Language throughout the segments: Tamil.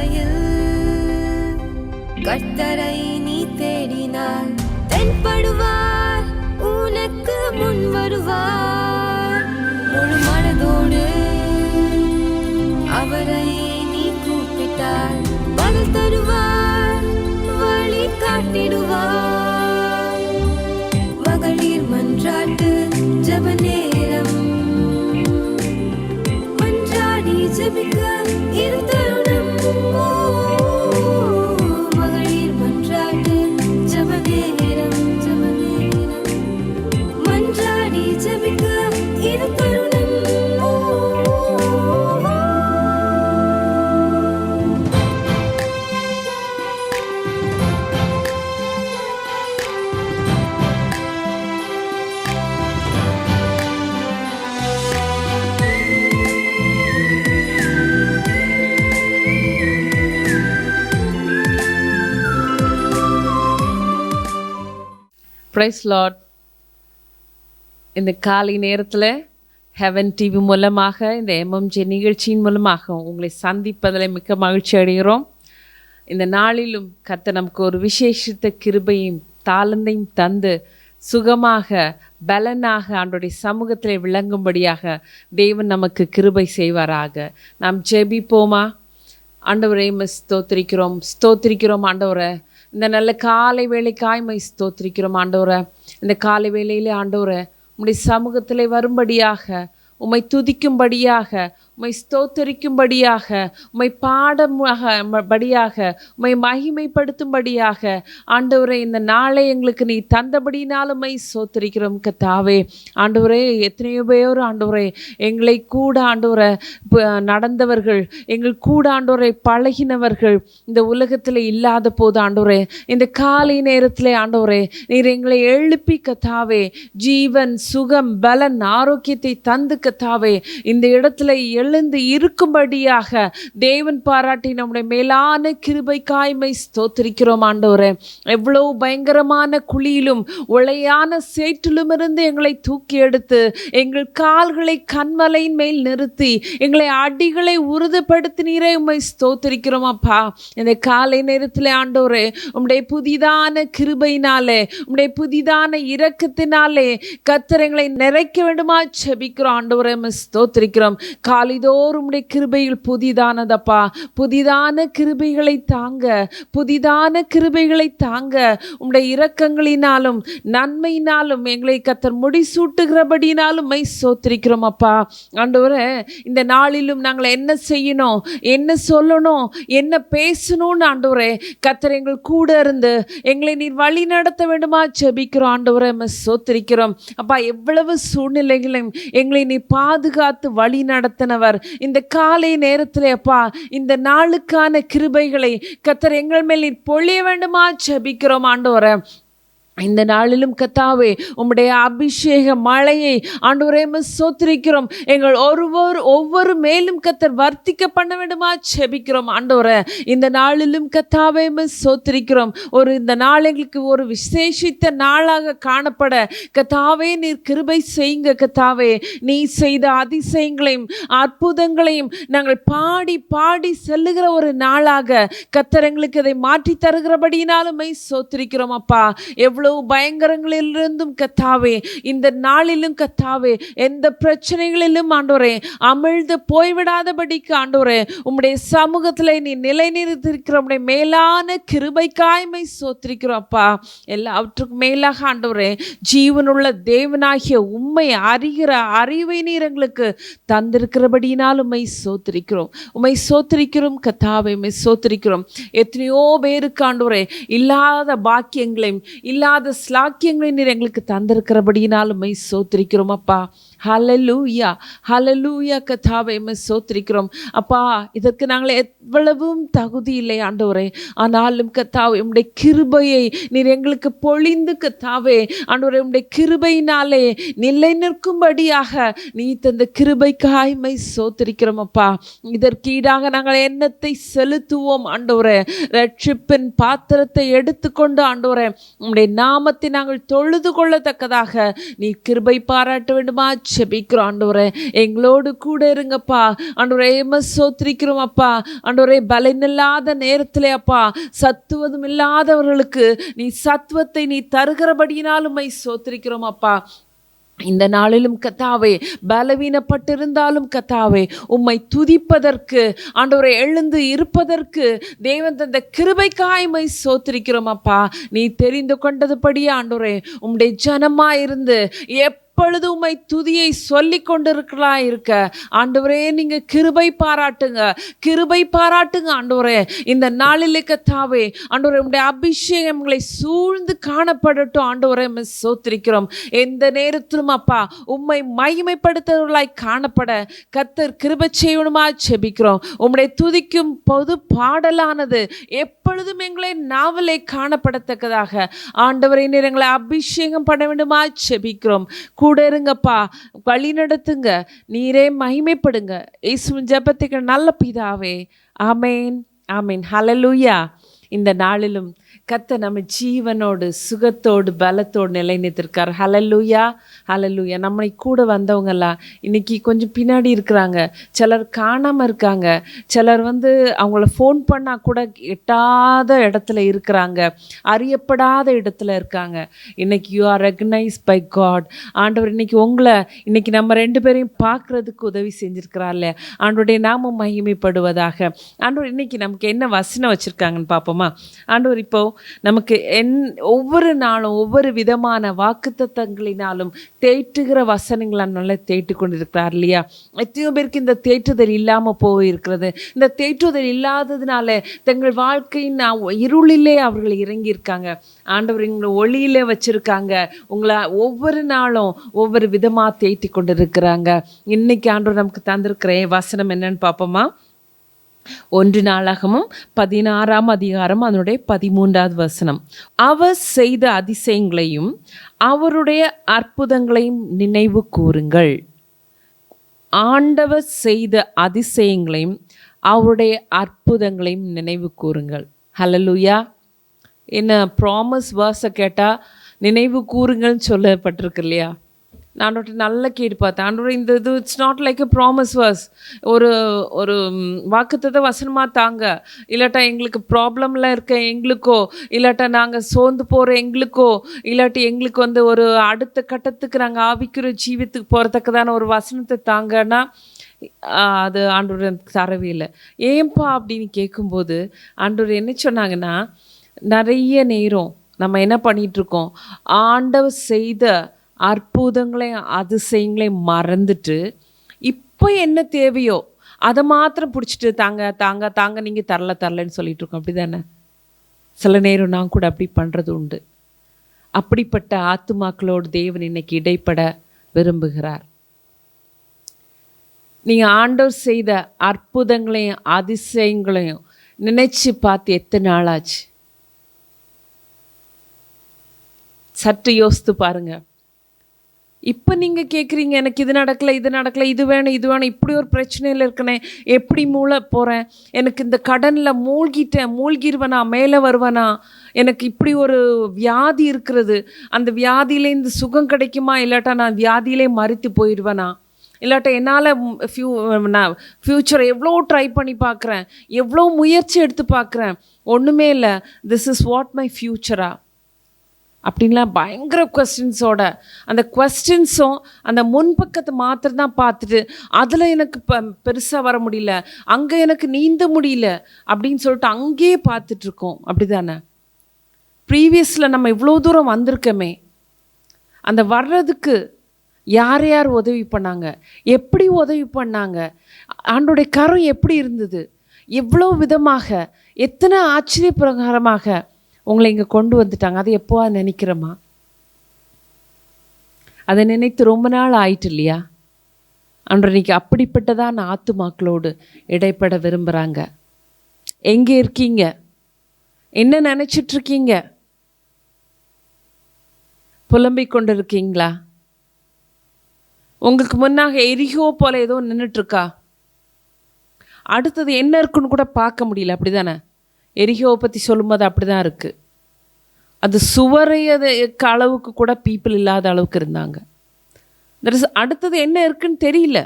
பாதையில் கர்த்தரை நீ தேடினார், தென்படுவார், உனக்கு முன் வருவார். முழு மனதோடு அவரை நீ கூப்பிட்டார், பதில் தருவார், வழி காட்டிடுவார். மகளிர் மன்றாட்டு ஜெப நேரம், மன்றாடி ஜெபிக்க இரு தருணம். மகளிர் மன்றாட்டு ஜெப நேரம், மன்றாடி ஜெபிக்க இரு தருணம். Praise Lord. இந்த காலை நேரத்தில் ஹெவன் டிவி மூலமாக இந்த எம்எம்ஜே நிகழ்ச்சியின் மூலமாக உங்களை சந்திப்பதில் மிக்க மகிழ்ச்சி அடைகிறோம். இந்த நாளிலும் கர்த்தர் நமக்கு ஒரு விசேஷித்த கிருபையும் தாளந்தையும் தந்து சுகமாக பலனாக ஆண்டவருடைய சமூகத்தில் விளங்கும்படியாக தேவன் நமக்கு கிருபை செய்வாராக. நாம் ஜெபிப்போமா? ஆண்டவரே ஸ்தோத்திரிக்கிறோம், ஸ்தோத்திரிக்கிறோம் ஆண்டவரை. இந்த நல்ல காலை வேளைக்காய் ஸ்தோத்திரிக்கிறோம் ஆண்டவரை. இந்த காலை வேளையிலே ஆண்டவரை உம்முடைய சமூகத்தில் வரும்படியாக, உம்மை துதிக்கும்படியாக, உம்மை ஸ்தோத்தரிக்கும்படியாக, உம்மை பாடும்படியாக, உம்மை மகிமைப்படுத்தும்படியாக ஆண்டவரே இந்த நாளை எங்களுக்கு நீ தந்தபடினாலும் உம்மை ஸ்தோத்தரிக்கிறோம் கர்த்தாவே. ஆண்டவரே எத்தனையோ பேர் ஆண்டவரே எங்களை கூட ஆண்டவரை நடந்தவர்கள், எங்கள் கூட ஆண்டவரை பழகினவர்கள் இந்த உலகத்தில் இல்லாத போது ஆண்டவரே இந்த காலை நேரத்தில் ஆண்டவரே நீர் எங்களை எழுப்பி கர்த்தாவே ஜீவன் சுகம் பலன் ஆரோக்கியத்தை தந்து கர்த்தாவே இந்த இடத்துல எழுந்து இருக்கும்படியாக தேவன் பாராட்டி நம்முடைய மேலான கிருபைக்காய்மை ஸ்தோத்திரிக்கிறோம் ஆண்டவரே. எவ்வளவு பயங்கரமான குழியிலும் உளையான சேற்றிலும் இருந்து எங்களை தூக்கி எடுத்து எங்கள் கால்களை கண்மலையின் மேல் நிறுத்தி எங்களை அடிகளை உறுதிப்படுத்தினீரே, உம்மை ஸ்தோத்திரிக்கிறோம் அப்பா. இந்த காலை நேரத்தில் ஆண்டவரே உம்முடைய புதிதான கிருபையினாலே உம்முடைய புதிதான இரக்கத்தினாலே கர்த்தர் எங்களை நிறைக்க வேண்டுமா ஜெபிக்கிறோம் ஆண்டவரே, ஸ்தோத்திரிக்கிறோம். காலைதோறும் உம்முடைய கிருபைகள் புதிதானதப்பா. புதிதான கிருபைகளை தாங்க, புதிதான கிருபைகளை தாங்க. உம்முடைய இரக்கங்களினாலும் நன்மையினாலும் எங்களை கர்த்தர் முடிசூட்டுகிறபடினாலும் மை ஸ்தோத்திரிக்கிறோம் அப்பா. ஆண்டவரே இந்த நாளிலும் நாங்கள் என்ன செய்யணும், என்ன சொல்லணும், என்ன பேசணும்னு ஆண்டவரே கர்த்தர் எங்கள் கூட இருந்து எங்களை நீர் வழி நடத்த வேண்டுமா ஜெபிக்கிறோம் ஆண்டவரே, ஸ்தோத்திரிக்கிறோம் அப்பா. எவ்வளவு சூழ்நிலைகளையும் எங்களை நீ பாதுகாத்து வழி நடத்தினவர். இந்த காலை நேரத்தில் அப்பா இந்த நாளுக்கான கிருபைகளை கர்த்தர் எங்கள் மேல் நீர் பொழிய வேண்டுமா ஜெபிக்கிறோம் ஆண்டவரே. இந்த நாளிலும் கர்த்தாவே உம்முடைய அபிஷேக மழையை ஆண்டவரே ஸ்தோத்திரிக்கிறோம். எங்கள் ஒவ்வொரு மேலும் கர்த்தர் வர்த்திக்க பண்ண வேண்டுமா ஜெபிக்கிறோம் ஆண்டவரே. இந்த நாளிலும் கர்த்தாவே ஸ்தோத்திரிக்கிறோம். இந்த நாள் எங்களுக்கு ஒரு விசேஷித்த நாளாக காணப்பட கர்த்தாவே நீர் கிருபை செய்யுங்க கர்த்தாவே. நீ செய்த அதிசயங்களையும் அற்புதங்களையும் நாங்கள் பாடி பாடி செல்லுகிற ஒரு நாளாக கர்த்தர் எங்களுக்கு அதை மாற்றி தருகிறபடினாலுமே ஸ்தோத்திரிக்கிறோம் அப்பா. எவ்வளவு பயங்கரங்களிலிருந்தும் கர்த்தாவே இந்த நாளிலும் கர்த்தாவே எந்த பிரச்சனைகளிலும் ஆண்டவரே அமிழ்ந்து போய்விடாதபடிக்கு ஆண்டவரே உம்முடைய சமூகத்தில் நீ நிலைநிறுத்திருக்கிற உம்முடைய மேலான கிருபைக்காய்மை ஸ்தோத்திரிக்கிறோம் அப்பா. எல்லாவற்றுக்கும் மேலாக ஆண்டவரே ஜீவனுள்ள தேவனாகிய உம்மை அறிகிற அறிவை நீர் எங்களுக்கு தந்திருக்கிறபடினாலும் உம்மை ஸ்தோத்திரிக்கிறோம், உம்மை ஸ்தோத்திரிக்கிறோம் கர்த்தாவே, உம்மை ஸ்தோத்திரிக்கிறோம். எத்தனையோ பேருக்கு ஆண்டவரே இல்லாத பாக்கியங்களையும் இல்லாத ஸ்லாக்கியங்களை நீர் எங்களுக்கு தந்திருக்கிறபடினாலும் மை ஸ்தோத்திரிக்கிறோம் அப்பா. ஹல்லேலூயா, ஹல்லேலூயா கர்த்தாவே, மை ஸ்தோத்திரிக்கிறோம் அப்பா. இதற்கு நாங்கள் எவ்வளவும் தகுதி இல்லை ஆண்டவரே, ஆனாலும் கர்த்தாவே உம்முடைய கிருபையை நீர் எங்களுக்கு பொழிந்து கர்த்தாவே ஆண்டவரே உம்முடைய கிருபையினாலே நிலை நிற்கும்படியாக நீ தந்த கிருபைக்காய் மை ஸ்தோத்திரிக்கிறோம் அப்பா. இதற்கு ஈடாக நாங்கள் எண்ணத்தை செலுத்துவோம் ஆண்டவரே. ரட்சிப்பின் பாத்திரத்தை எடுத்துக்கொண்டு ஆண்டவரே உம்முடைய நாமத்தை நாங்கள் தொழுது கொள்ளத்தக்கதாக நீ கிருபை பாராட்ட வேண்டுமா செபிக்கிறோம் ஆண்டவரே. எங்களோடு கூட இருங்கப்பா ஆண்டவரே. ஸ்தோத்திரிக்கிறோம் அப்பா ஆண்டவரே. பலனில்லாத நேரத்திலே அப்பா சத்துவதும் இல்லாதவர்களுக்கு நீ சத்துவத்தை நீ தருகிறபடியினால் உம்மை ஸ்தோத்திரிக்கிறோம் அப்பா. இந்த நாளிலும் கத்தாவே பலவீனப்பட்டிருந்தாலும் கத்தாவே உம்மை துதிப்பதற்கு ஆண்டவரை எழுந்து இருப்பதற்கு தேவன் தந்த கிருபைக்காய் உம்மை ஸ்தோத்திரிக்கிறோம் அப்பா. நீ தெரிந்து கொண்டதுபடியே ஆண்டவரே உம்முடைய ஜனமாயிருந்து எப்பொழுது உம்மை துதியை சொல்லி கொண்டிருக்கிறா இருக்க ஆண்டவரே நீங்க கிருபை பாராட்டுங்க, கிருபை பாராட்டுங்க ஆண்டவரே. இந்த நாளிலே கத்தாவே ஆண்டவரே உம்முடைய அபிஷேகம் எங்களை சூழ்ந்து காணப்படட்டும் ஆண்டவரே. ஸ்தோத்திரிக்கிறோம். எந்த நேரத்திலும் அப்பா உம்மை மகிமைப்படுத்துவர்களாய் காணப்பட கர்த்தர் கிருபை செய்யணுமா செபிக்கிறோம். உம்முடைய துதிக்கும் பொது பாடலானது எப்பொழுதும் எங்களை நாவலை காணப்படத்தக்கதாக ஆண்டவரை நீர் எங்களை அபிஷேகம் பண்ண வேண்டுமா செபிக்கிறோம். கூட இருங்கப்பா, வழி நடத்துங்க, நீரே மகிமைப்படுங்க. இயேசுவின் ஜெபத்துக்கு நல்ல பிதாவே, ஆமேன் ஆமேன். ஹல்லேலூயா. இந்த நாளிலும் கர்த்தர் நம்ம ஜீவனோடு சுகத்தோடு பலத்தோடு நிலைநிறுத்திருக்கார். ஹல்லேலூயா ஹல்லேலூயா. நம்மை கூட வந்தவங்கெல்லாம் இன்னைக்கு கொஞ்சம் பின்னாடி இருக்கிறாங்க, சிலர் காணாமல் இருக்காங்க, சிலர் அவங்கள ஃபோன் பண்ணால் கூட எட்டாத இடத்துல இருக்கிறாங்க, அறியப்படாத இடத்துல இருக்காங்க. இன்னைக்கு you are recognise by God. ஆண்டவர் இன்னைக்கு நம்ம ரெண்டு பேரையும் பார்க்குறதுக்கு உதவி செஞ்சுருக்கிறார்ல. ஆண்டவருடைய நாமம் மகிமைப்படுவதாக. ஆண்டவர் இன்னைக்கு நமக்கு என்ன வசனம் வச்சுருக்காங்கன்னு பார்ப்போமா? ஆண்டவர் இப்போ நமக்கு ஒவ்வொரு நாளும் ஒவ்வொரு விதமான வாக்குத்தத்தங்களினாலும் தேற்றுகிற வசனங்களால் தேட்டு கொண்டிருக்கிறார் இல்லையா? எத்தனையோ பேருக்கு இந்த தேற்றுதல் இல்லாமல் போயிருக்கிறது. இந்த தேற்றுதல் இல்லாததுனால தங்கள் வாழ்க்கையின் இருளிலே அவர்கள் இறங்கியிருக்காங்க. ஆண்டவர் எங்களை ஒளியிலே வச்சிருக்காங்க. உங்களை ஒவ்வொரு நாளும் ஒவ்வொரு விதமாக தேட்டி கொண்டு இருக்கிறாங்க. இன்னைக்கு ஆண்டவர் நமக்கு தந்திருக்கிற வசனம் என்னன்னு பார்ப்போமா? 1 நாளாகமம் 16ஆம் அதிகாரம் அதனுடைய 13வது வசனம். அவர் செய்த அதிசயங்களையும் அவருடைய அற்புதங்களையும் நினைவு கூறுங்கள். ஆண்டவர் செய்த அதிசயங்களையும் அவருடைய அற்புதங்களையும் நினைவு கூறுங்கள். ஹல்லேலூயா. என்ன ப்ராமிஸ் வேர்ஸை கேட்டால் நினைவு கூறுங்கள்னு சொல்லப்பட்டிருக்கு இல்லையா? நான் நல்லா கேட்டு பார்த்தேன். ஆண்டவரே இந்த இது it's not like a promise verse. ஒரு ஒரு வாக்குத்தத்த வசனமாக தாங்க, இல்லாட்டா எங்களுக்கு ப்ராப்ளம்லாம் இருக்க எங்களுக்கோ, இல்லாட்டா நாங்கள் சோர்ந்து போகிற எங்களுக்கோ, இல்லாட்டி எங்களுக்கு ஒரு அடுத்த கட்டத்துக்கு நாங்கள் ஆவிக்கிற ஜீவித்துக்கு போகிறதுக்குதான ஒரு வசனத்தை தாங்கன்னா அது ஆண்டவர் எனக்கு தரவே இல்லை. ஏன்பா அப்படின்னு கேட்கும்போது ஆண்டவர் என்ன சொன்னாங்கன்னா, நிறைய நேரம் நம்ம என்ன பண்ணிகிட்ருக்கோம், ஆண்டவர் செய்த அற்புதங்களையும் அதிசயங்களையும் மறந்துட்டு இப்போ என்ன தேவையோ அதை மாத்திரம் பிடிச்சிட்டு தாங்க தாங்க தாங்க நீங்கள் தரலன்னு சொல்லிட்டு இருக்கோம். அப்படி தானே? சில நேரம் நான் கூட அப்படி பண்ணுறது உண்டு. அப்படிப்பட்ட ஆத்துமாக்களோடு தேவன் இன்னைக்கு இடைப்பட விரும்புகிறார். நீங்கள் ஆண்டவர் செய்த அற்புதங்களையும் அதிசயங்களையும் நினைச்சு பார்த்து எத்தனை நாளாச்சு? சற்று யோசித்து பாருங்க. இப்போ நீங்கள் கேட்குறீங்க, எனக்கு இது நடக்கலை, இது வேணும், இப்படி ஒரு பிரச்சனையில் இருக்கனே, எப்படி மூளை போகிறேன், எனக்கு இந்த கடனில் மூழ்கிடுவேனா, மேலே வருவேனா, எனக்கு இப்படி ஒரு வியாதி இருக்கிறது, அந்த வியாதியிலேருந்து சுகம் கிடைக்குமா, இல்லாட்டா நான் வியாதியிலே மறித்து போயிடுவேனா, இல்லாட்டா என்னால் ஃப்யூச்சரை எவ்வளோ ட்ரை பண்ணி பார்க்குறேன், எவ்வளோ முயற்சி எடுத்து பார்க்குறேன், ஒன்றுமே இல்லை, திஸ் இஸ் வாட் மை ஃப்யூச்சரா அப்படின்லாம் பயங்கர கொஸ்டின்ஸோட, அந்த கொஸ்டின்ஸும் அந்த முன்பக்கத்தை மாத்திரம் தான் பார்த்துட்டு அதில் எனக்கு பெருசாக வர முடியல, அங்கே எனக்கு நீந்த முடியல அப்படின்னு சொல்லிட்டு அங்கேயே பார்த்துட்ருக்கோம். அப்படி தானே? ப்ரீவியஸில் நம்ம இவ்வளோ தூரம் வந்திருக்கோமே, அந்த வர்றதுக்கு யார் யார் உதவி பண்ணாங்க, எப்படி உதவி பண்ணாங்க, ஆண்டோடைய கரம் எப்படி இருந்தது, எவ்வளோ விதமாக, எத்தனை ஆச்சரியப்பிரகாரமாக உங்களை இங்கே கொண்டு வந்துட்டாங்க. அதை எப்போ நினைக்கிறோமா? அதை நினைத்து ரொம்ப நாள் ஆயிட்டு இல்லையா? அன்றைக்கு அப்படிப்பட்டதான் ஆத்துமாக்களோடு இடைப்பட விரும்புகிறாங்க. எங்கே இருக்கீங்க? என்ன நினச்சிட்ருக்கீங்க? புலம்பிக் கொண்டு இருக்கீங்களா? உங்களுக்கு முன்னாக எரிகோ போல ஏதோ நின்றுட்டுருக்கா? அடுத்தது என்ன இருக்குன்னு கூட பார்க்க முடியல. அப்படி தானே? எரிகோவை பற்றி சொல்லும்போது அப்படி தான் இருக்குது. அது சுவரையதுக்கு அளவுக்கு கூட பீப்புள் இல்லாத அளவுக்கு இருந்தாங்க. அடுத்தது என்ன இருக்குன்னு தெரியல.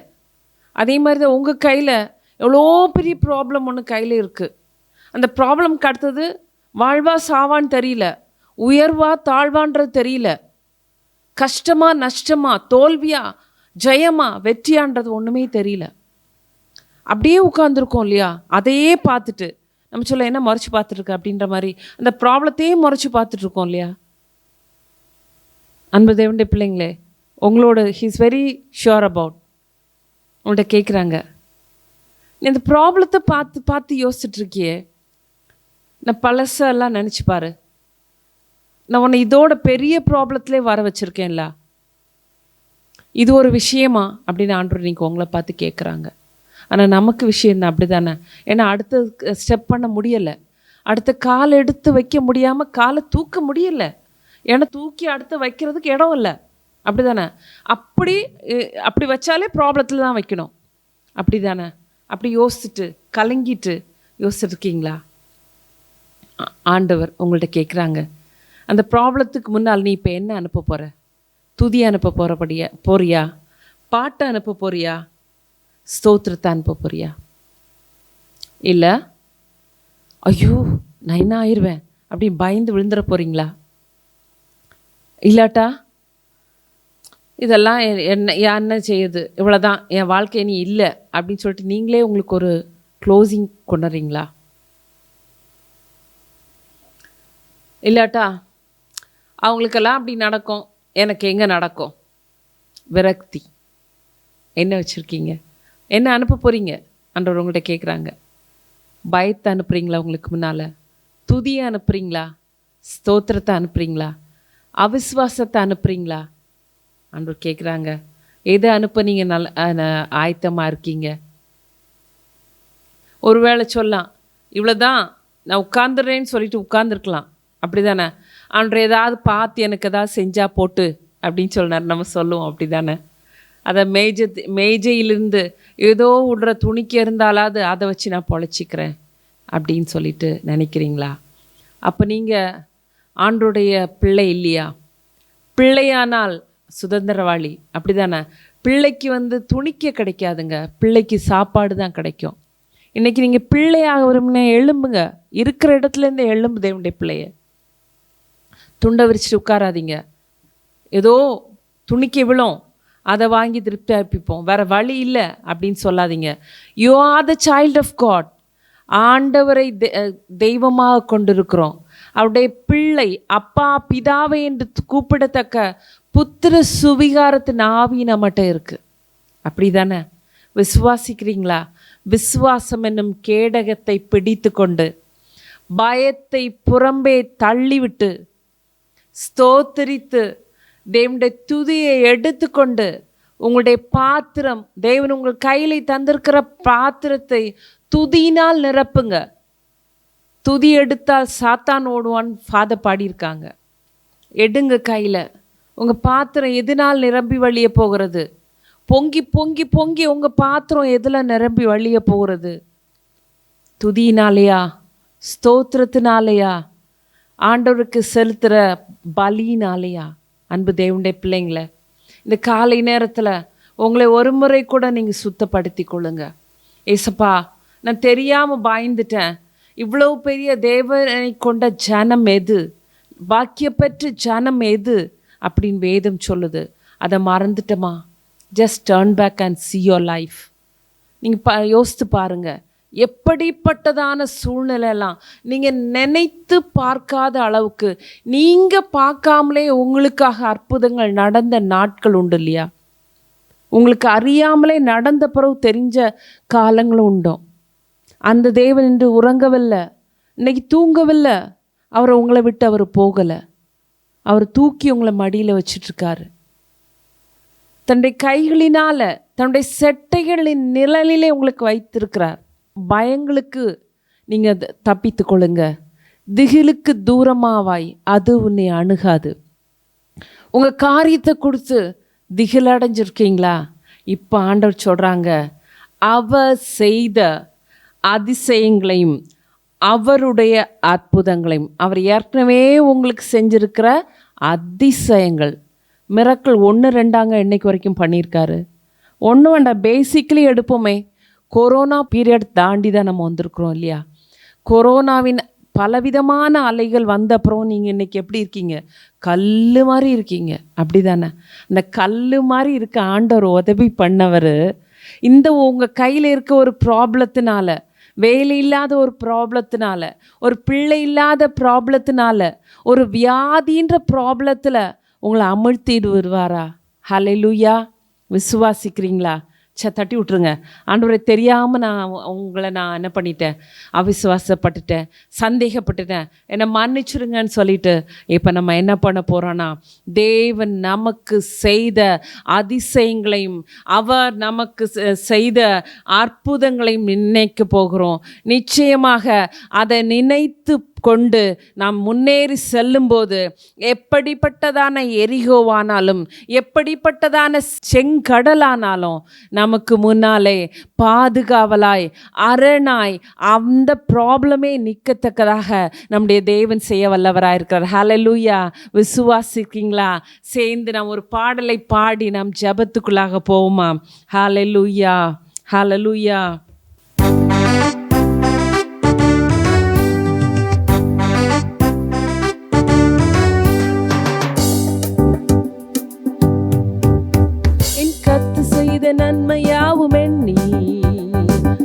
அதே மாதிரி தான் உங்கள் கையில் எவ்வளோ பெரிய ப்ராப்ளம் ஒன்று கையில் இருக்குது. அந்த ப்ராப்ளம்க்கு அடுத்தது வாழ்வா சாவான்னு தெரியல, உயர்வா தாழ்வான்றது தெரியல, கஷ்டமா நஷ்டமா, தோல்வியா ஜெயமா வெற்றியான்றது ஒன்றுமே தெரியல. அப்படியே உட்காந்துருக்கோம் இல்லையா, அதையே பார்த்துட்டு நம்ம சொல்ல என்ன முறைச்சி பார்த்துட்ருக்க அப்படின்ற மாதிரி அந்த ப்ராப்ளத்தையே முறைச்சி பார்த்துட்ருக்கோம் இல்லையா. அன்பு தேவனுடைய பிள்ளைங்களே, உங்களோட ஹீஸ் வெரி ஷுர் அபவுட் உங்கள்கிட்ட கேட்குறாங்க, நீ இந்த ப்ராப்ளத்தை பார்த்து பார்த்து யோசிச்சுட்ருக்கியே, நான் பழசெல்லாம் நினச்சி பாரு, நான் உன்னை இதோட பெரிய ப்ராப்ளத்திலே வர வச்சுருக்கேன்ல, இது ஒரு விஷயமா அப்படின்னு ஆண்டவர் நீங்கள் உங்களை பார்த்து கேட்குறாங்க. ஆனால் நமக்கு விஷயம் தான் அப்படி தானே. ஏன்னா அடுத்த ஸ்டெப் பண்ண முடியலை, அடுத்த காலை எடுத்து வைக்க முடியாமல் காலை தூக்க முடியலை, ஏன்னா தூக்கி அடுத்து வைக்கிறதுக்கு இடம் இல்லை. அப்படி தானே. அப்படி வச்சாலே ப்ராப்ளத்தில் தான் வைக்கணும். அப்படி தானே. அப்படி யோசிச்சுட்டு கலங்கிட்டு யோசிச்சுருக்கீங்களா? ஆண்டவர் உங்கள்கிட்ட கேட்குறாங்க, அந்த ப்ராப்ளத்துக்கு முன்னால் நீ இப்போ என்ன அனுப்ப போகிற? துதி அனுப்ப போறியா? பாட்டை அனுப்ப போறியா? ஸ்தோத்திரத்தை அனுப்ப போறியா? இல்லை ஐயோ நான் என்ன ஆயிடுவேன் அப்படி பயந்து விழுந்துட போகிறீங்களா? இல்லாட்டா இதெல்லாம் என்ன செய்யுது, இவ்வளோதான் என் வாழ்க்கை நீ இல்லை அப்படின்னு சொல்லிட்டு நீங்களே உங்களுக்கு ஒரு க்ளோசிங் கொண்டுறீங்களா? இல்லாட்டா அவங்களுக்கெல்லாம் அப்படி நடக்கும், எனக்கு எங்கே நடக்கும்? விரக்தி என்ன வச்சுருக்கீங்க? என்ன அனுப்ப போகிறீங்க? ஆண்டவர் உங்கள்கிட்ட கேட்குறாங்க. பயத்தை அனுப்புகிறீங்களா? உங்களுக்கு முன்னால் துதியை அனுப்புகிறீங்களா? ஸ்தோத்திரத்தை அனுப்புகிறீங்களா? அவிசுவாசத்தை அனுப்புகிறீங்களா? ஆண்டவர் கேட்குறாங்க, எதை அனுப்ப நீங்கள் ஆயத்தமாக இருக்கீங்க? ஒருவேளை சொல்லலாம், இவ்வளோதான் நான் உட்காந்துடுறேன்னு சொல்லிட்டு உட்காந்துருக்கலாம். அப்படி தானே. ஆண்டவர் ஏதாவது பார்த்து எனக்கு ஏதாவது செஞ்சால் போட்டு அப்படின்னு சொன்னார், நம்ம சொல்லுவோம். அப்படி தானே. அதை மேஜையிலிருந்து ஏதோ விடுற துணிக்கு இருந்தாலாவது அதை வச்சு நான் பொழைச்சிக்கிறேன் அப்படின்னு சொல்லிட்டு நினைக்கிறீங்களா? அப்போ நீங்கள் ஆண்டருடைய பிள்ளை இல்லையா? பிள்ளையானால் சுதந்திரவாளி. அப்படி தானே. பிள்ளைக்கு துணிக்க கிடைக்காதுங்க, பிள்ளைக்கு சாப்பாடு தான் கிடைக்கும். இன்றைக்கி நீங்கள் பிள்ளையாக விரும்பின எழும்புங்க, இருக்கிற இடத்துலேருந்து எழும்பு தேவனுடைய பிள்ளைய. துண்டை விரிச்சிட்டு உட்காராதீங்க, ஏதோ துணிக்க விழும் அதை வாங்கி திருப்தி அர்ப்பிப்போம், வேறு வழி இல்லை அப்படின்னு சொல்லாதீங்க. You are the child of God. ஆண்டவரை தெய்வமாக கொண்டிருக்கிறோம். அவருடைய பிள்ளை, அப்பா பிதாவை என்று கூப்பிடத்தக்க புத்திர சுவிகாரத்தின் ஆவி நம்மகிட்ட இருக்குது. அப்படி தானே. விசுவாசிக்கிறீங்களா? விசுவாசம் என்னும் கேடகத்தை பிடித்து கொண்டு பயத்தை புறம்பே தள்ளிவிட்டு ஸ்தோத்திரித்து தேவனுடைய துதியை எடுத்துக்கொண்டு உங்களுடைய பாத்திரம், தேவன் உங்கள் கையில் தந்திருக்கிற பாத்திரத்தை துதியினால் நிரப்புங்க. துதி எடுத்தால் சாத்தான் ஓடுவான் ஃபாதர் பாடியிருக்காங்க. எடுங்க கையில். உங்கள் பாத்திரம் எதனால் நிரம்பி வழிய போகிறது? பொங்கி பொங்கி பொங்கி உங்கள் பாத்திரம் எதில் நிரம்பி வழிய போகிறது? துதியினாலேயா? ஸ்தோத்திரத்தினாலேயா? ஆண்டவருக்கு செலுத்துகிற பலியினாலேயா? அன்பு தேவனுடைய பிள்ளைங்களை, இந்த காலை நேரத்தில் உங்களை ஒரு முறை கூட நீங்கள் சுத்தப்படுத்தி கொள்ளுங்க. ஏசப்பா, நான் தெரியாமல் பயந்துட்டேன், இவ்வளோ பெரிய தேவனை கொண்ட ஜனம் எது, பாக்கியப்பெற்ற ஜனம் எது அப்படின்னு வேதம் சொல்லுது, அதை மறந்துட்டோமா? Just turn back and see your life. நீங்கள் யோசித்து பாருங்கள், எப்படிப்பட்டதான சூழ்நிலையெல்லாம் நீங்கள் நினைத்து பார்க்காத அளவுக்கு நீங்கள் பார்க்காமலே உங்களுக்காக அற்புதங்கள் நடந்த நாட்கள் உண்டு இல்லையா? உங்களுக்கு அறியாமலே நடந்த பிறகு தெரிஞ்ச காலங்களும் உண்டோ? அந்த தேவன் இன்று உறங்கவில்லை, இன்னைக்கு தூங்கவில்லை, அவரை உங்களை விட்டு அவர் போகலை. அவர் தூக்கி உங்களை மடியில் வச்சிட்ருக்காரு. தன்னுடைய கைகளினால் தன்னுடைய செட்டைகளின் நிழலிலே உங்களுக்கு வைத்திருக்கிறார். பயங்களுக்கு நீங்கள் தப்பித்து கொள்ளுங்க. திகிலுக்கு தூரமாவாய், அது உன்னை அணுகாது. உங்கள் காரியத்தை கொடுத்து திகிலடைஞ்சிருக்கீங்களா? இப்போ ஆண்டவர் சொல்கிறாங்க, அவர் செய்த அதிசயங்களையும் அவருடைய அற்புதங்களையும், அவர் ஏற்கனவே உங்களுக்கு செஞ்சிருக்கிற அதிசயங்கள் மிராக்கிள் 1 2 இன்னைக்கு வரைக்கும் பண்ணியிருக்காரு. ஒன்று வேண்டாம், பேசிக்கலி எடுப்போமே. கொரோனா பீரியட் தாண்டி தான் நம்ம வந்திருக்கிறோம் இல்லையா? கொரோனாவின் பலவிதமான அலைகள் வந்த அப்புறம் நீங்கள் இன்றைக்கி எப்படி இருக்கீங்க? கல் மாதிரி இருக்கீங்க, அப்படி தானே? அந்த கல் மாதிரி இருக்க ஆண்டவர் உதவி பண்ணவர் இந்த உங்கள் கையில் இருக்க ஒரு ப்ராப்ளத்தினால, வேலை இல்லாத ஒரு ப்ராப்ளத்தினால, ஒரு பிள்ளை இல்லாத ப்ராப்ளத்தினால, ஒரு வியாதின்ற ப்ராப்ளத்தில் உங்களை அமிழ்த்திட்டு வருவாரா? ஹல்லேலூயா! விசுவாசிக்கிறீங்களா? தட்டி விட்ருங்க. ஆண்டவரே, தெரியாமல் உங்களை நான் என்ன பண்ணிட்டேன், அவிசுவாசப்பட்டுட்டேன், சந்தேகப்பட்டுட்டேன், என்னை மன்னிச்சிருங்கன்னு சொல்லிட்டு இப்போ நம்ம என்ன பண்ண போகிறோன்னா, தேவன் நமக்கு செய்த அதிசயங்களையும் அவர் நமக்கு செய்த அற்புதங்களையும் நினைக்க போகிறோம். நிச்சயமாக அதை நினைத்து கொண்டு நாம் முன்னேறி செல்லும்போது எப்படிப்பட்டதான எரிகோவானாலும், எப்படிப்பட்டதான செங்கடலானாலும் நமக்கு முன்னாலே பாதுகாவலாய், அரணாய், அந்த ப்ராப்ளமே நிற்கத்தக்கதாக நம்முடைய தேவன் செய்ய வல்லவராக இருக்கிறார். ஹல்லேலூயா! விசுவாசிக்கிறீங்களா? சேர்ந்து நாம் ஒரு பாடலை பாடி நாம் ஜெபத்துக்குள்ளாக போவோமா? ஹல்லேலூயா! ஹல்லேலூயா! நன்மையாவும் எண்ணி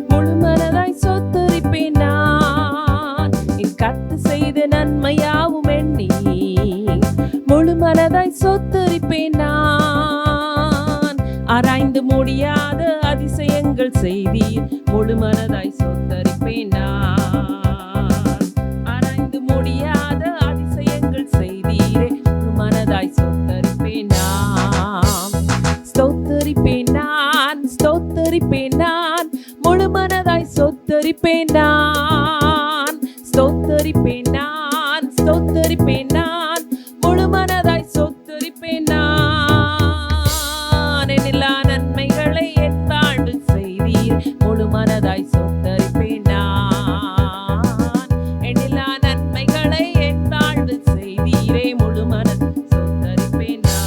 முழுமனதாய் சொத்தரிப்பேன் நான். என் கர்த்தர் செய்த நன்மையாவும் எண்ணி முழுமனதாய் சொத்தரிப்பேன் நான். ஆராய்ந்து முடியாத அதிசயங்கள் செய்தீர், முழுமனதாய் சொத்தரிப்பேன் நான். ஆராய்ந்து முடியாத அதிசயங்கள் செய்தீரே, முழுமனதாய் சொத்தரிப்பேன் நான். ஸ்தோத்தரிப்பேன் நான், ஸ்தோத்தரிப்பேன் நான், முழுமனதாய் சொத்தரிப்பேன் நான். ஸ்தோத்தரிப்பேன் நான், ஸ்தோத்தரிப்பேன் நான், முழுமனதாய் சொத்தரிப்பேன் நான். எண்ணில்லா நன்மைகளை என் வாழ்வில் செய்தீர், முழுமனதாய் சொத்தரிப்பேன் நான். எண்ணில்லா நன்மைகளை என் வாழ்வில் செய்தீரே, முழுமனதாய் சொத்தரிப்பேன் நான்.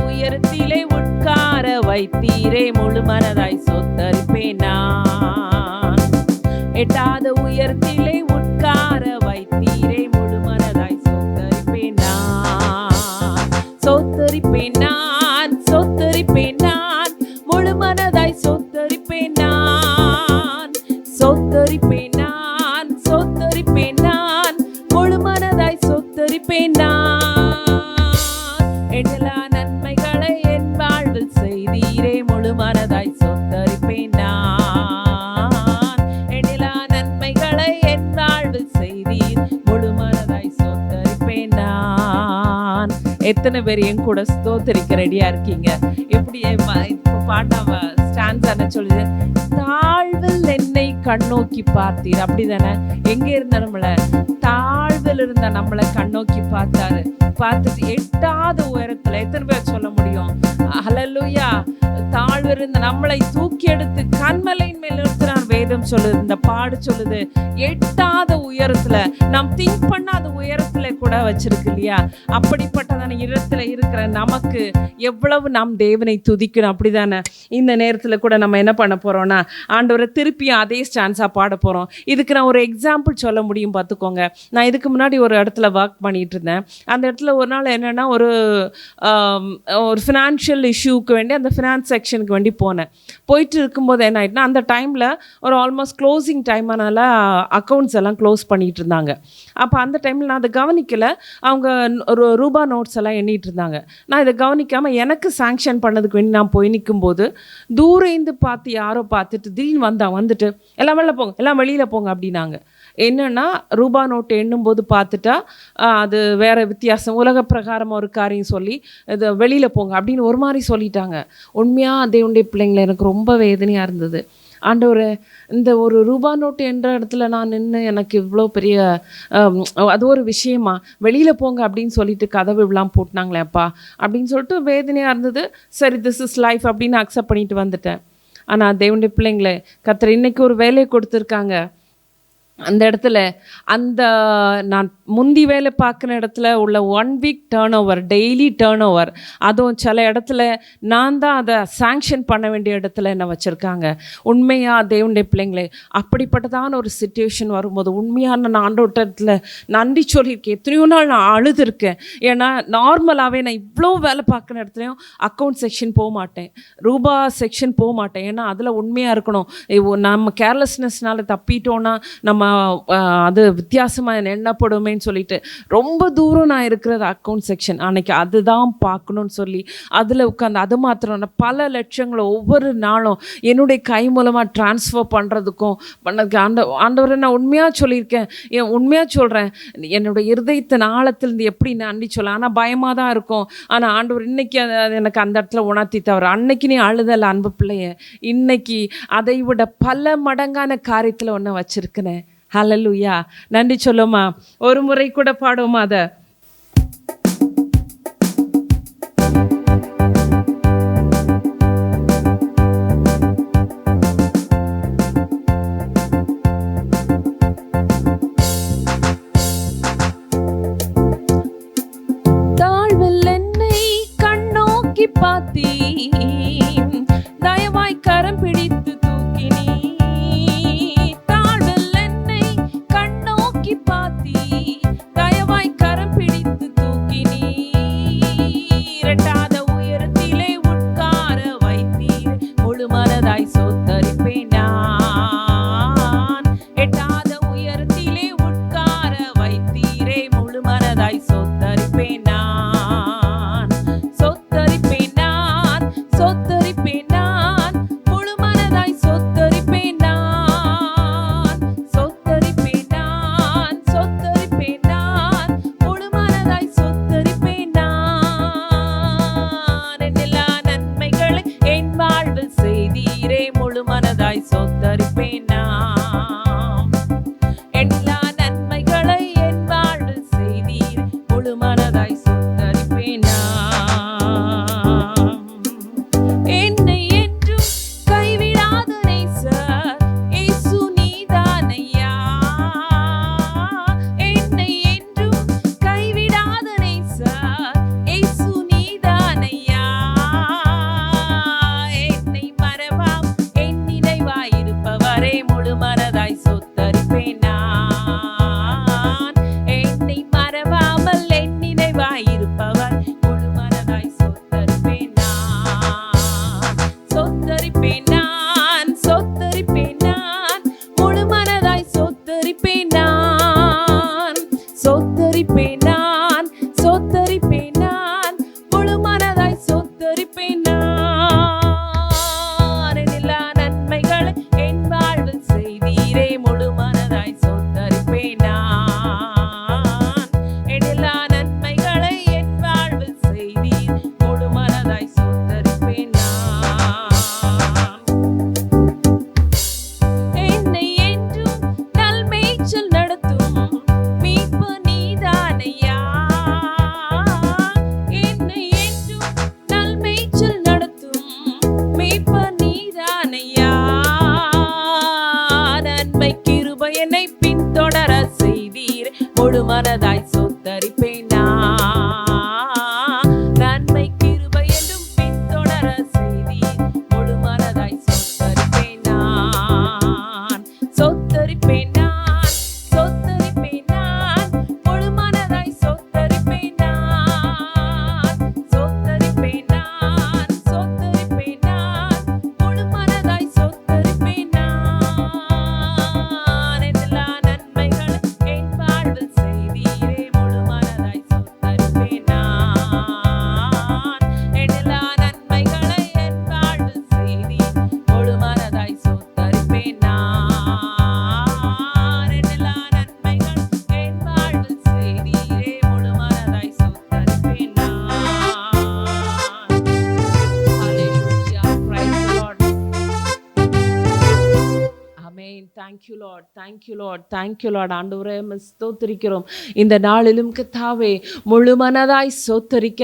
உயரத்திலே உட்கார வைத்தீரே, முழுமனதாய் சொத்தரிப்பேன் நான். எட்டாத உயரத்திலே உட்கார வைத்தீரே, முழுமனதாய் சொத்தரிப்பேன் நான். சொத்தரிப்பேன் நான், சொத்தரிப்பேன் நான், முழுமனதாய் சொத்தரிப்பேன் நான். சொத்தரிப்பேன் நான், சொத்தரிப்பேன் நான், முழுமனதாய் சொத்தரிப்பேன் நான். எண்ணலா நன்மைகளை என் வாழ்வில் செய்தீரே, முழுமனதாய் சொத்தரிப்பேன் நான். எண்ணலா நன்மைகளை என் வாழ்வில் செய்தீர், முழுமனதாய் சொத்தரிப்பேன் நான். எத்தனை பேர் என் கூட ஸ்தோத்தரிக்க ரெடியா இருக்கீங்க? எப்படி இப்போ பாட்டாவ ஸ்டான்ஸான சொல்லுது, தாழ்வில் என்னை கண்ணோக்கி பார்த்தீர். அப்படிதானே? எங்க இருந்த நம்மளை தாழ்வில் இருந்த நம்மளை கண்ணோக்கி பார்த்தாரு. பார்த்துட்டு எட்டாத உயரத்துல எத்தனை பேர் சொல்ல முடியும்? ஹல்லேலூயா! தாழ்வு இருந்த நம்மளை தூக்கி எடுத்து கண்மலையின் மேல் நிறுத்தினார். வேதம் சொல்லுது, இந்த பாடு சொல்லுது, எட்டாத உயரத்துல, நாம் திங்க் பண்ணாத உயரத்துல கூட வச்சிருக்கு இல்லையா? அப்படிப்பட்டதான இடத்துல இருக்கிற நமக்கு எவ்வளவு நாம் தேவனை துதிக்கணும். அப்படிதானே? இந்த நேரத்துல கூட நம்ம என்ன பண்ண போறோம்னா, ஆண்டவரை திருப்பியும் அதே ஸ்டான்ஸா பாட போறோம். இதுக்கு நான் ஒரு எக்ஸாம்பிள் சொல்ல முடியும், பார்த்துக்கோங்க. நான் இதுக்கு முன்னாடி ஒரு இடத்துல ஒர்க் பண்ணிட்டு இருந்தேன். அந்த இடத்துல ஒரு நாள் என்னன்னா, ஒரு ஃபினான்ஷியல் இஷ்யூக்கு வேண்டி அந்த ஃபினான்ஸ் செக்ஷனுக்கு வேண்டி போனேன். போயிட்டு இருக்கும்போது என்ன ஆயிட்டுனா, அந்த டைமில் ஒரு ஆல்மோஸ்ட் க்ளோசிங் டைம், அதனால் அக்கௌண்ட்ஸ் எல்லாம் க்ளோஸ் பண்ணிகிட்டு இருந்தாங்க. அப்போ அந்த டைமில் நான் அதை கவனிக்கலை. அவங்க ஒரு ரூபா நோட்ஸ் எல்லாம் எண்ணிட்டு இருந்தாங்க. நான் இதை கவனிக்காமல் எனக்கு சாங்ஷன் பண்ணதுக்கு வேண்டி நான் போய் நிற்கும்போது தூரேந்து பார்த்து யாரோ பார்த்துட்டு திடீர்னு வந்துட்டு எல்லாம் வெளில போங்க, எல்லாம் வெளியில் போங்க அப்படின்னாங்க. என்னென்னா, ரூபா நோட்டு எண்ணும்போது பார்த்துட்டா அது வேறு வித்தியாசம், உலக பிரகாரமாக ஒரு காரியம் சொல்லி இது வெளியில் போங்க அப்படின்னு ஒரு மாதிரி சொல்லிட்டாங்க. உண்மையாக தேவனுடைய பிள்ளைங்களை எனக்கு ரொம்ப வேதனையாக இருந்தது. ஆண்டவரே, இந்த ஒரு ரூபா நோட்டு என்ற இடத்துல நான் நின்று எனக்கு இவ்வளோ பெரிய அது ஒரு விஷயமா, வெளியில் போங்க அப்படின்னு சொல்லிட்டு கதவு இவ்வளோ போட்டினாங்களேப்பா அப்படின்னு சொல்லிட்டு வேதனையாக இருந்தது. சரி, திஸ் இஸ் லைஃப் அப்படின்னு அக்செப்ட் பண்ணிட்டு வந்துட்டேன். ஆனால் தேவனுடைய பிள்ளைங்களே, கர்த்தர் இன்னைக்கு ஒரு வேலையை கொடுத்துருக்காங்க. அந்த இடத்துல அந்த நான் முந்தி வேலை பார்க்குற இடத்துல உள்ள 1 week turn over, daily turn over, அதுவும் சில இடத்துல நான் தான் அதை சாங்ஷன் பண்ண வேண்டிய இடத்துல என்ன வச்சுருக்காங்க. உண்மையாக தேவனுடைய பிள்ளைங்களே, அப்படிப்பட்டதான ஒரு சுச்சுவேஷன் வரும்போது உண்மையான நான் ஆண்டவரிடத்துல நன்றி சொல்லியிருக்கேன். எத்தனையோ நாள் நான் அழுதுருக்கேன். ஏன்னா நார்மலாகவே நான் இவ்வளோ வேலை பார்க்குற இடத்துலையும் அக்கௌண்ட் செக்ஷன் போக மாட்டேன், ரூபா செக்ஷன் போக மாட்டேன். ஏன்னா அதில் உண்மையாக இருக்கணும். நம்ம கேர்லெஸ்னஸ்னால தப்பிட்டோன்னா நம்ம அது வித்தியாசமாக எண்ணப்படுமேன்னு சொல்லிட்டு ரொம்ப தூரம் நான் இருக்கிறது அக்கௌண்ட் செக்ஷன். அன்னைக்கு அதுதான் பார்க்கணுன்னு சொல்லி அதில் உட்காந்து அது மாத்திரம் பல லட்சங்களை ஒவ்வொரு நாளும் என்னுடைய கை மூலமாக ட்ரான்ஸ்ஃபர் பண்ணுறதுக்கும் ஆண்டவரை நான் உண்மையாக சொல்லியிருக்கேன். உண்மையாக சொல்கிறேன், என்னுடைய இருதயத்தின் ஆழத்திலிருந்து எப்படி நன்றி சொல்ல. ஆனால் பயமாக தான் இருக்கும். ஆனால் ஆண்டவர் இன்னைக்கு எனக்கு அந்த இடத்துல உணர்த்தி தவிர, அன்னைக்கு நீ அழுதல் அன்பு பிள்ளைய, இன்னைக்கு அதை விட பல மடங்கான காரியத்தில் ஒன்று வச்சிருக்கிறேன். ஹல்லேலூயா, நன்றி சொல்லுமா. ஒரு முறை கூட பாடுவோமா அதை? தாழ்வில் என்னை கண்ணோக்கி பார்த்தீர், தயவாய் கரம் பிடித்து தூக்கினீர். தயவாய் கரம் பிடித்து தூக்கினீர். எட்டாத உயரத்திலே உட்கார வைத்தீர், முழு மனதாய் சொத்தரிப்பேன் நான். எட்டாத உயரத்திலே உட்கார வைத்தீரே, முழு மனதாய் சொத்தரிப்பேன் நான். சொத்தரிப்பேன் நான், சொத்தரிப்பேன் நான், முழு மனதாய் சொத்தரிப்பேன் நான். சொத்தரிப்பேன் நான், சொத்தரிப்பேன் நான், முழு மனதாய் சொத்தரிப்பேன் நான். எல்லா நன்மைகளை என் வாழ்வில் செய்தீரே, முழு மனதாய் சொத்தரிப்பேன் நான். எல்லா நன்மைகளை என் வாழ்வில் செய்தீர், முழு மனதாய் சொத்தரிப்பேன் நான். என்னை என்றும் கைவிடாத நேசர் இயேசு நீதானையா. என்னை என்றும் கைவிடாத நேசர் இயேசு நீதானையா. என்னை மறவாம் என் நினைவாயிரு thank you lord, thank you lord, thank you lord. ஆண்டவரே ஸ்தோத்திரிக்கிறோம். இந்த நாளிலும் கர்த்தாவே முழு மனதாய் ஸ்தோத்திரிக்க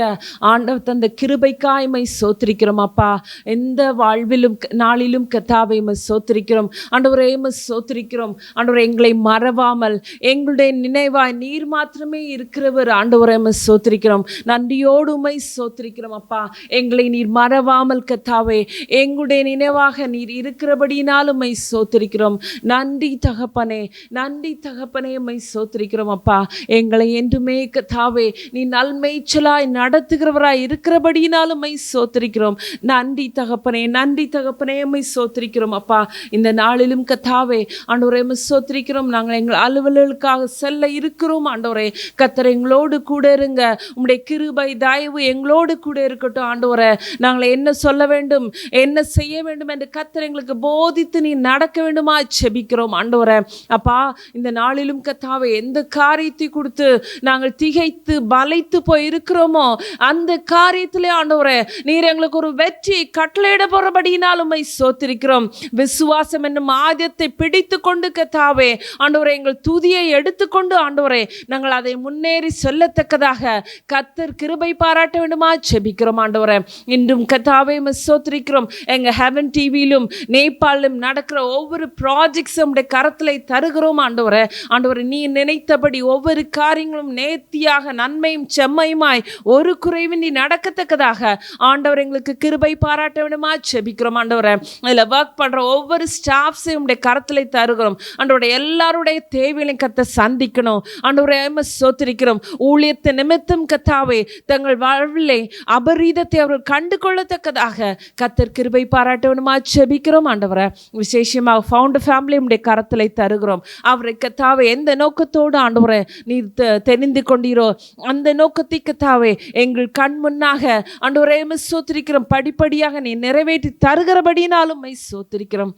ஆண்டவர் தந்த கிருபைக்காய்மை ஸ்தோத்திரிக்கிறோம் அப்பா. எந்த வாழ்விலும் நாளிலும் கர்த்தாவே ஸ்தோத்திரிக்கிறோம் ஆண்டவரே, ஸ்தோத்திரிக்கிறோம் ஆண்டவரே. எங்களை மறவாமல் எங்களுடைய நினைவாய் நீர் மாத்திரமே இருக்கிறவர் ஆண்டவரே, ஸ்தோத்திரிக்கிறோம். நன்றியோடு உம்மை ஸ்தோத்திரிக்கிறோம் அப்பா. எங்களை நீர் மறவாமல் கர்த்தாவே எங்களுடைய நினைவாக நீர் இருக்கிறபடினாலும் உம்மை ஸ்தோத்திரிக்கிறோம். நன்றி தகப்பனே, நன்றி தகப்பனே, உம்மை ஸ்தோத்திரிக்கிறோம் அப்பா. எங்களை என்றுமே கர்த்தாவே நீ நல்மேய்ச்சலாய் நடத்துகிறவராய் இருக்கிறபடினாலும் உம்மை ஸ்தோத்திரிக்கிறோம். நன்றி தகப்பனே, நன்றி தகப்பனே, உம்மை ஸ்தோத்திரிக்கிறோம் அப்பா. இந்த நாளிலும் கர்த்தாவே ஆண்டவரே ஸ்தோத்திரிக்கிறோம். நாங்கள் எங்கள் அலுவலர்களுக்காக செல்ல இருக்கிறோம் ஆண்டவரே. கர்த்தர் எங்களோடு கூட இருங்க. உம்முடைய கிருபை தயவு எங்களோடு கூட இருக்கட்டும் ஆண்டவரே. நாங்கள் என்ன சொல்ல வேண்டும், என்ன செய்ய வேண்டும் என்று கர்த்தர் எங்களுக்கு போதித்து நீ நடக்க வேண்டுமா செபிக்கிறோம் ஆண்டவரே. அப்பா இந்த நாளிலும் கர்த்தாவே எந்த காரியத்தை கொடுத்து நாங்கள் திகைத்து பலைத்து போய் இருக்கிறோமோ அந்த காரியத்திலே ஆண்டவரே நீர் எங்களுக்கு ஒரு வெற்றியை கட்டளையிட போறபடியினால் உம்மை ஸ்தோத்திரிக்கிறோம். விசுவாசம் என்னும் ஆயுதத்தை பிடித்து கொண்டு கர்த்தாவே ஆண்டவரே எங்கள் துதியை எடுத்துக்கொண்டு ஆண்டவரே நாங்கள் அதை முன்னேறி செல்லத்தக்கதாக கர்த்தர் கிருபை பாராட்ட வேண்டுமா செபிக்கிறோம் ஆண்டவரே. இன்றும் கர்த்தாவே ஸ்தோத்திரிக்கிறோம். எங்க ஹெவன் டிவியிலும் நேபாளிலும் நடக்கிற ஒவ்வொரு ப்ராஜெக்ட்ஸும் உடைய கரத்திலே தருகிறோம் ஆண்டவரே. ஆண்டவரே நீ நினைத்தபடி ஒவ்வொரு காரியங்களும் நேர்த்தியாக நன்மையும் செம்மையுமாய் ஒரு குறைவின்றி நடக்கத்தக்கதாக ஆண்டவர் எங்களுக்கு கிருபை பாராட்ட வேண்டுமா செபிக்கிறோம் ஆண்டவரே. அதில் ஒர்க் பண்ற ஒவ்வொரு ஸ்டாஃப்ஸையும் உடைய கரத்திலே தருகிறோம் ஆண்டவரே. எல்லாருடைய தேவைகளையும் கர்த்தர் சந்திக்கணும் ஆண்டவரே, ஸ்தோத்திரிக்கிறோம். ஊழியத்தை நிமித்தம் கர்த்தாவே தங்கள் வாழ்விலே அபரீதத்தை அவர்கள் கண்டு கொள்ளத்தக்கதாக கர்த்தர் கிருபை பாராட்ட வேண்டுமா செபிக்கிறோம் ஆண்டவரே. விசேஷமாக ஃபவுண்டர் ஃபேமிலி உடைய கரத்திலே தருகிறோம். அவரை கர்த்தாவே எந்த நோக்கத்தோடு ஆண்டவரே நீர் தெரிந்து கொண்டீரோ அந்த நோக்கத்தை கர்த்தாவே எங்கள் கண் முன்னாக ஆண்டவரே ஸ்தோத்திரிக்கிறோம். படிப்படியாக நீ நிறைவேற்றி தருகிறபடினாலும் ஸ்தோத்திரிக்கிறோம்.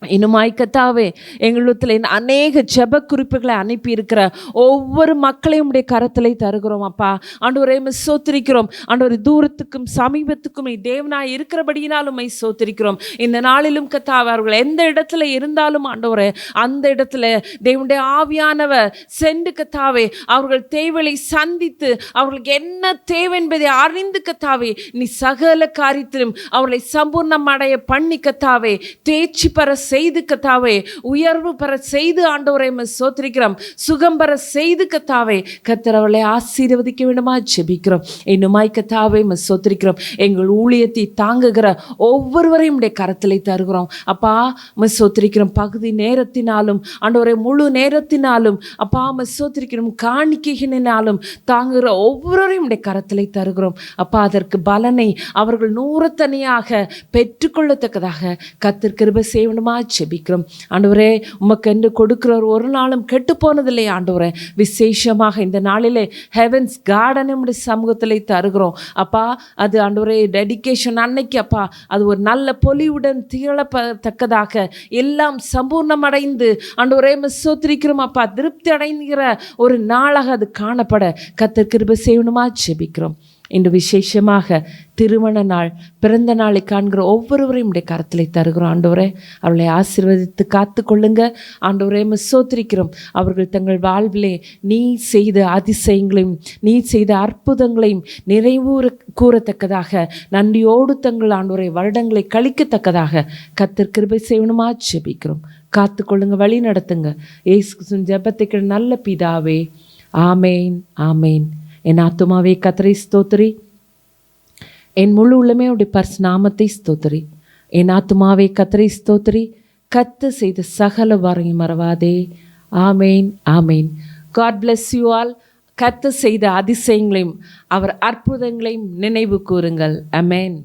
இன்னுமாய் கர்த்தாவே எங்களுத்தில் அநேக ஜெப குறிப்புகளை அனுப்பி இருக்கிற ஒவ்வொரு மக்களையும் உடைய கரத்திலே தருகிறோம் அப்பா. ஆண்டவரே ஸ்தோத்திரிக்கிறோம். ஆண்டவரே தூரத்துக்கும் சமீபத்துக்கும் நீ தேவனாய் இருக்கிறபடியினாலும் ஸ்தோத்திரிக்கிறோம். இந்த நாளிலும் கர்த்தாவே அவர்கள் எந்த இடத்துல இருந்தாலும் ஆண்டவரே அந்த இடத்துல தேவனுடைய ஆவியானவர் சென்று கர்த்தாவே அவர்கள் தேவையை சந்தித்து அவர்களுக்கு என்ன தேவை என்பதை அறிந்து கர்த்தாவே நீ சகல காரியத்திலும் அவர்களை சம்பூர்ணம் அடைய பண்ணி கர்த்தாவே தேர்ச்சி பெற செய்து கர்த்தாவே உயர்வு பெற செய்து ஆண்டவரே ஸ்தோத்திரிக்கிறோம். சுகம் பெற செய்து கர்த்தாவே கர்த்தர் அவளை ஆசீர்வதிக்க வேண்டுமா ஜெபிக்கிறோம். இன்னுமாய் கர்த்தாவே ஸ்தோத்திரிக்கிறோம். எங்கள் ஊழியத்தை தாங்குகிற ஒவ்வொருவரையும் உடைய கரத்திலே தருகிறோம் அப்பா. ஸ்தோத்திரிக்கிறோம். பகுதி நேரத்தினாலும் ஆண்டவரே முழு நேரத்தினாலும் அப்பா ஸ்தோத்திரிக்கிறோம். காணிக்கையினாலும் தாங்குகிற ஒவ்வொருவரையும் உடைய கரத்திலே தருகிறோம் அப்பா. அதற்கு பலனை அவர்கள் நூறத்தனியாக பெற்றுக்கொள்ளத்தக்கதாக கர்த்தர் கிருபை செய்ய வேண்டுமா ஜெபிக்கிறோம் ஆண்டவரே. உமக்கு என்று கொடுக்கிற ஒரு நாளும் கெட்டு போனதில்லை ஆண்டவரே. விசேஷமாக இந்த நாளிலே ஹெவன்ஸ் கார்டன் நம்முடைய சமூகத்திலே தருகிறோம் அப்பா. அது ஆண்டவரே டெடிகேஷன் அன்னைக்கு அப்பா அது ஒரு நல்ல பொலிவுடன் திகழத்தக்கதாக எல்லாம் சம்பூர்ணம் அடைந்து ஆண்டவரே ஸ்தோத்திரிக்கிறோம் அப்பா. திருப்தி அடைகிற ஒரு நாளாக அது காணப்பட கர்த்தர் கிருபை செய்யணுமா ஜெபிக்கிறோம். இன்று விசேஷமாக திருமண நாள் பிறந்த நாளை காண்கிற ஒவ்வொருவரையும் உடைய கரத்திலே தருகிறோம் ஆண்டவரே. அவர்களை ஆசீர்வதித்து காத்து கொள்ளுங்க ஆண்டவரே. ஸ்தோத்திரிக்கிறோம். அவர்கள் தங்கள் வாழ்விலே நீ செய்த அதிசயங்களையும் நீ செய்த அற்புதங்களையும் நிறைவு கூறத்தக்கதாக நன்றியோடு தங்கள் ஆண்டவரை வருடங்களை கழிக்கத்தக்கதாக கர்த்தர் கிருபை செய்யணுமா ஜெபிக்கிறோம். காத்து கொள்ளுங்க, வழி நடத்துங்க. இயேசு ஜெபத்தை நல்ல பிதாவே, ஆமேன், ஆமேன். என் ஆத்துமாவே கர்த்தரை ஸ்தோத்திரி, என் முழு உள்ளமே உடைய பரிசுநாமத்தை ஸ்தோத்திரி. என் ஆத்துமாவே கர்த்தரை ஸ்தோத்திரி, கர்த்தர் செய்த சகல வாரையும் மறவாதே. ஆமேன், ஆமேன். God bless you all. கர்த்தர் செய்த அதிசயங்களையும் அவர் அற்புதங்களையும் நினைவு கூறுங்கள். ஆமேன்.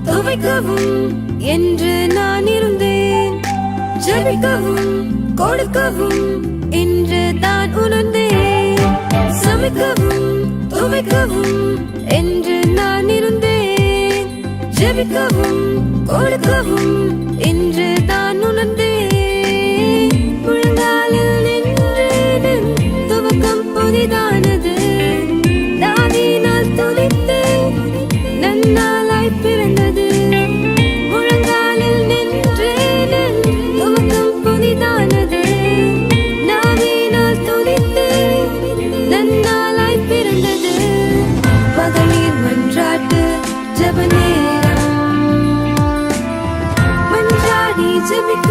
துவைக்கவும் என்று நான் இருந்தேன், ஜெபிக்கவும் கொடுக்கவும் என்று தான் உணர்ந்தேன். சமைக்கவும் துவைக்கவும் என்று நான் இருந்தேன், ஜெபிக்கவும் கொடுக்கவும் என்று தான் உணர்ந்தேன். முழங்காலில் நின்றேன், துவக்கம் புதிதானது. தாவீதினால் துதித்தேன், நன்னாளாய் பிறந்தது. முழங்காலில் நின்றேன், ஜெபிக்க